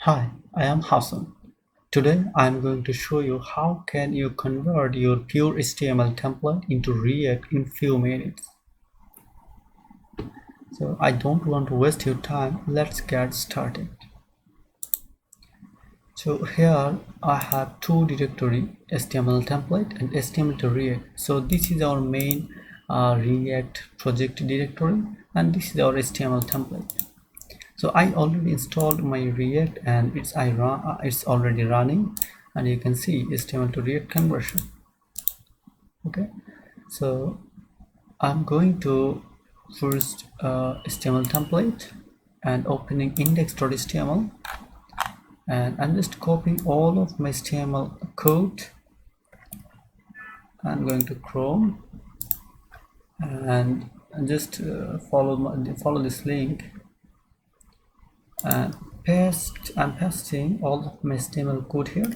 Hi, I am Hassan. Today I am going to show you how can you convert your pure HTML template into React in few minutes. So I don't want to waste your time. Let's get started. So here I have two directory, HTML template and HTML to React. So this is our main React project directory and this is our HTML template. So I already installed my React and it's already running, and you can see HTML to React conversion. Okay, so I'm going to first HTML template and opening index.html, and I'm just copying all of my HTML code. I'm going to Chrome and just follow this link and I'm pasting all of my HTML code here.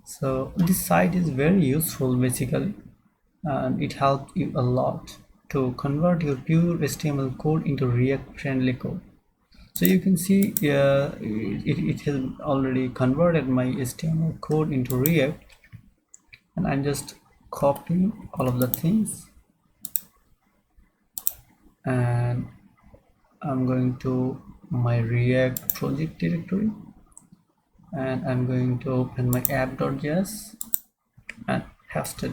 So this site is very useful basically, and it helps you a lot to convert your pure HTML code into React friendly code. So you can see it has already converted my HTML code into React, and I'm just copying all of the things and I'm going to my React project directory and I'm going to open my app.js and paste it.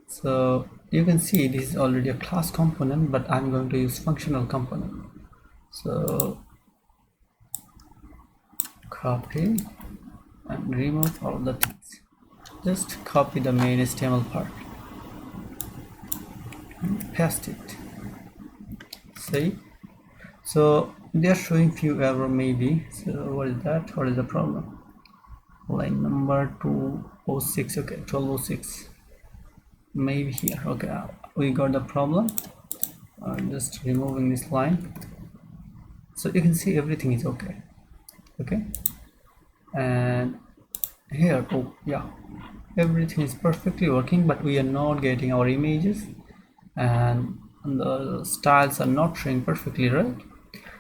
So you can see this is already a class component, but I'm going to use functional component. So copy and remove all of the things. Just copy the main HTML part and paste it. See, so they're showing few error maybe. So what is that? What is the problem? Line number 206. Okay, 1206. Maybe here. Okay, we got the problem. Just removing this line, so you can see everything is okay. And here, oh yeah, everything is perfectly working, but we are not getting our images and the styles are not showing perfectly, right?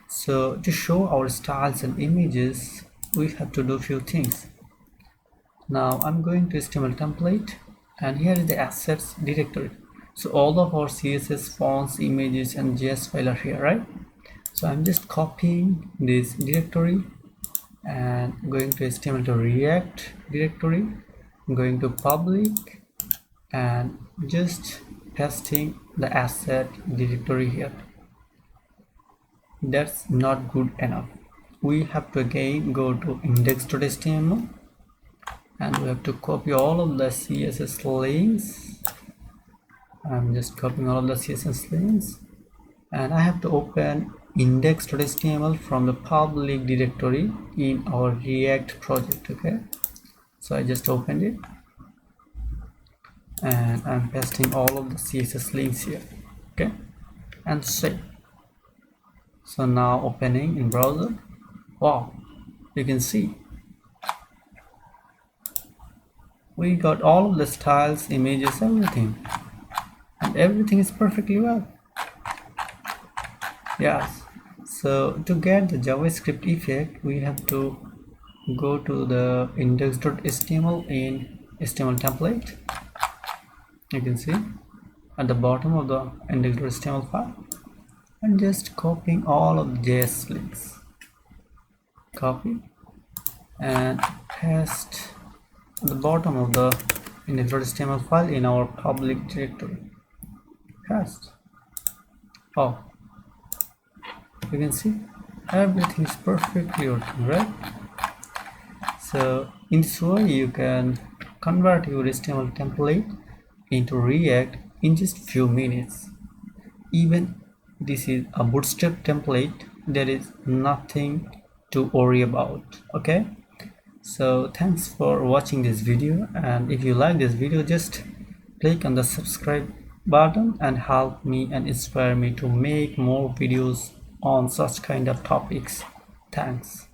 So to show our styles and images, we have to do few things. Now I'm going to HTML template, and here is the assets directory. So all of our CSS fonts, images and JS file are here, right? So I'm just copying this directory and going to HTML to React directory, going to public and just pasting the asset directory here. That's not good enough. We have to again go to index.html and we have to copy all of the CSS links. I'm just copying all of the CSS links and I have to open index.html from the public directory in our React project. Okay, so I just opened it and I'm pasting all of the CSS links here. Okay, and save. So now opening in browser, wow, you can see we got all of the styles, images, everything, and everything is perfectly well. Yes, so to get the JavaScript effect, we have to go to the index.html in HTML template. You can see at the bottom of the index.html file, and just copying all of the JS links. Copy and paste at the bottom of the index.html file in our public directory. Paste. Oh, you can see everything is perfectly working, right? So in this way you can convert your HTML template into React in just few minutes. Even this is a Bootstrap template, there is nothing to worry about. Okay, so thanks for watching this video, and if you like this video, just click on the subscribe button and help me and inspire me to make more videos on such kind of topics. Thanks.